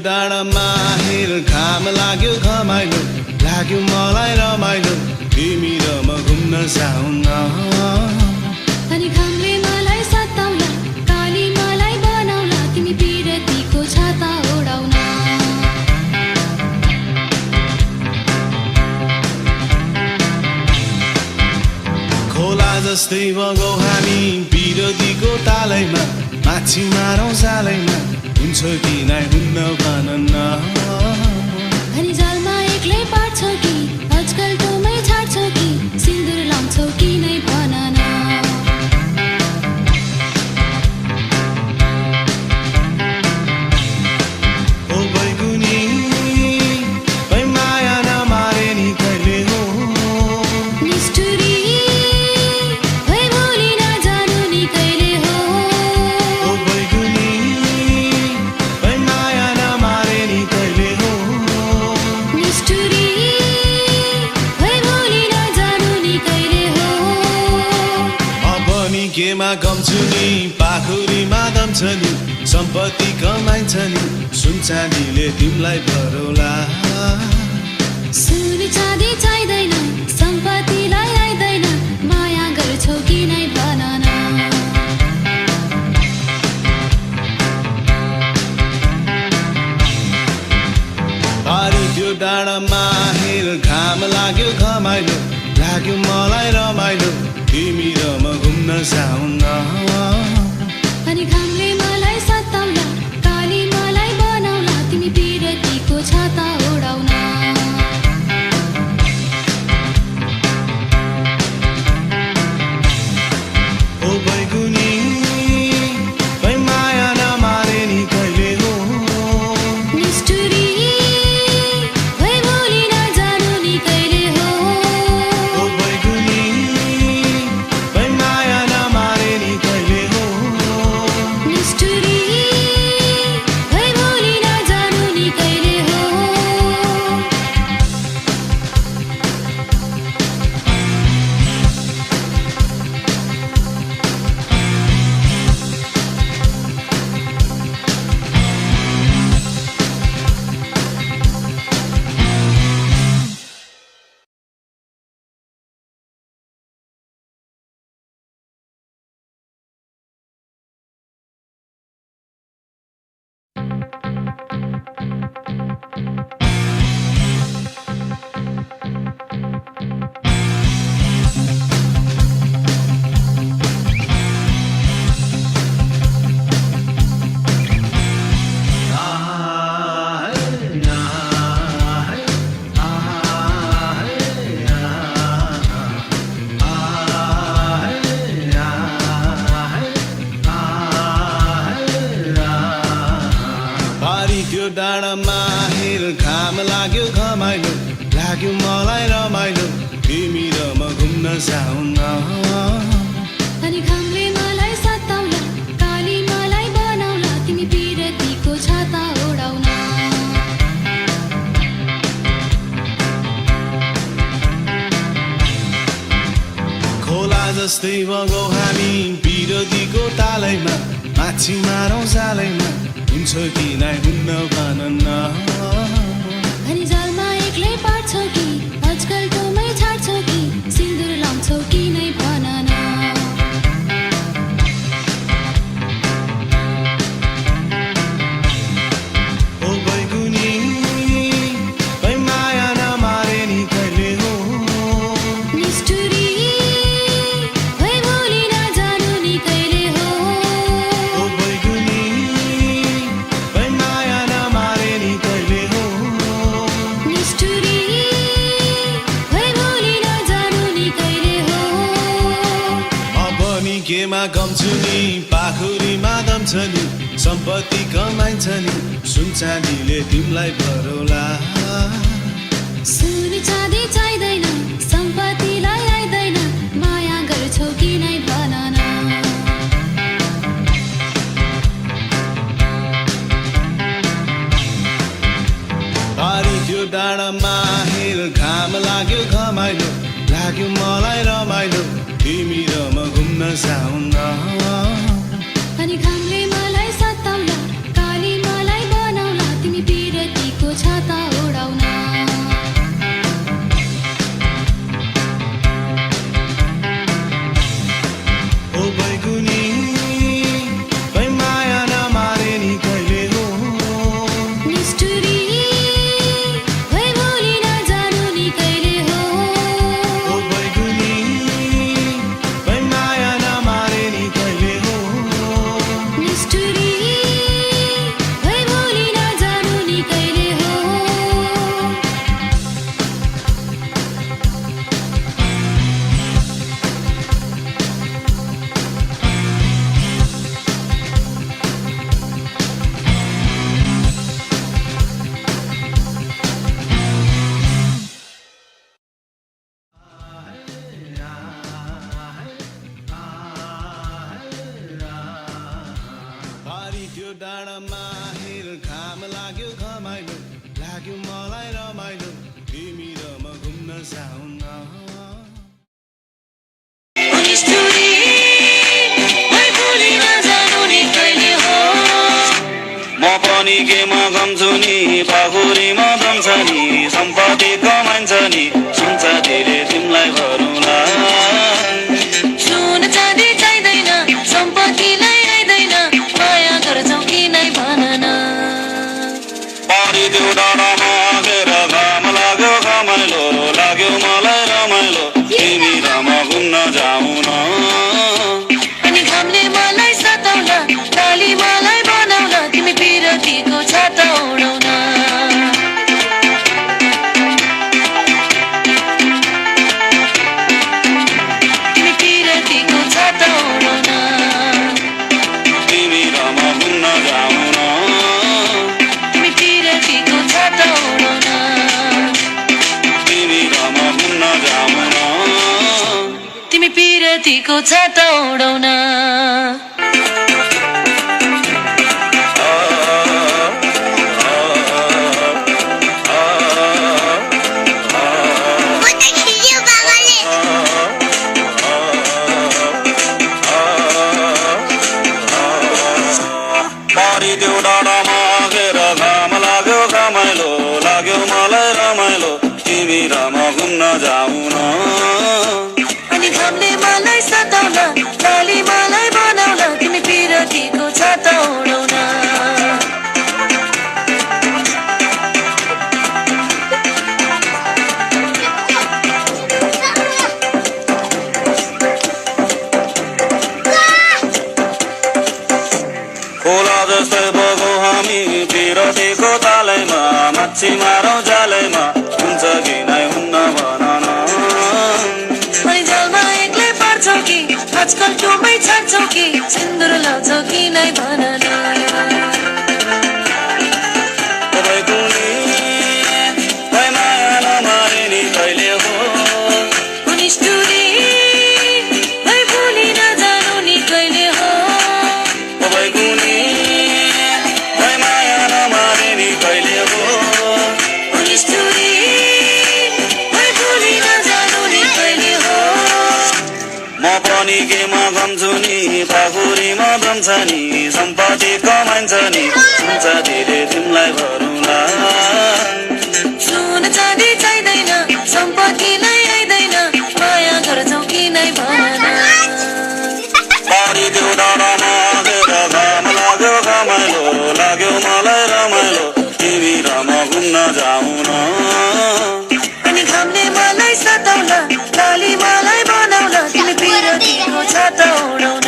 डाँडामा हेर घाम लाग्यो घमाइलो लाग्यो मलाई रमाइलो तिमी र म घुम्न जाउँ न अनि घामले मलाई सताउला काली मलाई बनाउला तिमी पिरतीको छाता ओढाउन खोला जस्तै बगौ हामी पिरतीको तालैमा माछी मारौँ जालैमा हुन्छ कि नै हुन्न भन न अनि जालमा एक्लै पार्छौ कि आजकल तँमै छाड्छौ कि सिन्दुर लाउँछौ कि नै भन न ओ बैगुनी बै माया नमारे नि कहिले हो निष्ठुरी भई भोलि नजानु नि कहिले हो ओ बैगुनी बै माया नमारे नि कहिले हो निष्ठुरी भई भोलि नजानु नि कहिले हो अब नि केमा कम छु नि पाखुरीमा दम छ नि सम्पत्ति कमाइन्छ नि सुन चाँदीले तिमीलाई भरौला सुन चाँदी चाहिँदैन सम्पत्तिलाई आइदैन माया गर्छौ कि नै भन न पारी त्यो डाँडामा हेर घाम लाग्यो घमाइलो लाग्यो मलाई रमाइलो तिमी र म घुम्न जाउँ न अनि घामले मलाई सताउला काली मलाई बनाउला तिमी पिरतीको छाता ओढाउन ओ बैगुनी बै माया नमारे नि कहिले हो निष्ठुरी भई भोलि नजानु नि कहिले हो ओ बैगुनी बै माया नमारे नि कहिले हो निष्ठुरी भई भोलि नजानु नि कहिले हो पारी त्यो डाँडामा हेर घाम लाग्यो घमाइलो लाग्यो मलाई रमाइलो तिमी र म घुम्न जाउँ न अनि घामले मलाई सताउला काली मलाई बनाउला तिमी पिरतीको छाता ओढाउन खोला जस्तै बगौ हामी पिरतीको तालैमा माछी मारौँ जालैमा हुन्छ कि नै हुन्न भन न अनि जालमा एक्लै पार्छौ कि आजकल तँमै छाड्छौ कि सिन्दुर लाउँछौ कि नै भन न ओ बैगुनी बै माया नमारे नि कहिले हो निष्ठुरी भई भोलि नजानु नि कहिले हो ओ बैगुनी बै माया नमारे नि कहिले हो निष्ठुरी भई भोलि नजानु नि कहिले हो अब नि केमा कम छु नि पाखुरीमा दम छ नि सम्पत्ति कमाइन्छ नि सुन चाँदीले तिमीलाई भरौला सुन चाँदी चाहिँदैन सम्पत्तिलाई आइदैन माया गर्छौ कि नै भन न पारी त्यो डाँडामा हेर घाम लाग्यो घमाइलो लाग्यो मलाई रमाइलो तिमी र म घुम्न जाउँ न अनि घामले मलाई सताउला काली मलाई बनाउला तिमी बाहिर घाम लाग्यो घमाइलो लाग्यो मलाई रमाइलो तिमी र म घुम्न जाउँ न म पनि केमा गम्छु नि पाखुरीमा दम्छ नि सम्पत्ति कमाइन्छ नि सुन्छ धेरै तिमीलाई भरौँला सुन चाँदी चाहिँदैन सम्पत्तिलाई आइदैन माया गर्छौ कि नै भन न परिदेऊ डाँडामा आगेर घाम लाग्यो घमाइलो लाग्यो मलाई रमाइलो तिमी र म घुम्न जाउँ न अनि घामले मलाई सताउला काली मलाई बनाउला तिमी पिरतीको छाता उडाउन तिमी पिरतीको छाता उडाउन तिमी र म घुम्न जाउँ न तिमी पिरतीको छाता उडाउन तिमी र म घुम्न जाउँ न तिमी पिरतीको छाता उडाउन परिदेऊ डाँडामा आगेर घाम लाग्यो घमाइलो लाग्यो मलाई रमाइलो तिमी र म घुम्न जाउँ न अनि घामले मलाई सताउला काली मलाई बनाउला तिमी पिरतीको छाता उडाउन खोला जस्तै बगौ हामी पिरतीको तालैमा माछी मारौँ जालैमा हुन्छ कि नै हुन्न भन न अनि जलमा एक्लै पार्छौ कि आजकल टोमै छाड्छौ कि सिन्दुर लाउँछौ कि नै भन न तपाईँको नि खै माया नमारे नि कहिले हो निष्ठुरी है भुली नजानु नि कहिले हो तपाईँको नि खै माया नमारे नि कहिले हो निष्ठुरी है भुली नजानु नि कहिले हो म पनि केमा गम्छु नि पाखुरीमा दम्छ नि सम्पत्ति कमाइन्छ नि हुन्छ धेरै तिमीलाई भरौँला सुन चाँदी चाहिँदैन सम्पत्तिलाई आइदैन माया गर्छौ कि नै भन न परिदेऊ डाँडामा आगेर घाम लाग्यो घमाइलो लाग्यो मलाई रमाइलो तिमी र म घुम्न जाउँ न अनि घामले मलाई सताउला काली मलाई बनाउला तिमी पिरतीको छाता उडाउन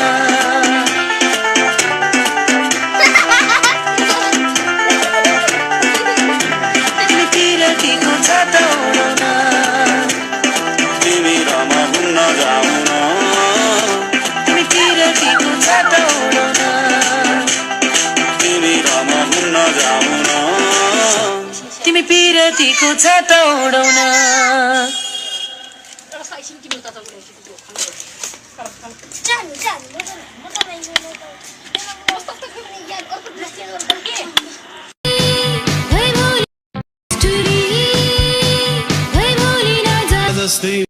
तिमी पिरतीको छाता उडाउन तिमी र म घुम्न जाउँ न तिमी पिरतीको छाता उडाउन तिमी र म घुम्न जाउँ न तिमी पिरतीको छाता उडाउन है भोलि नजा जस्तै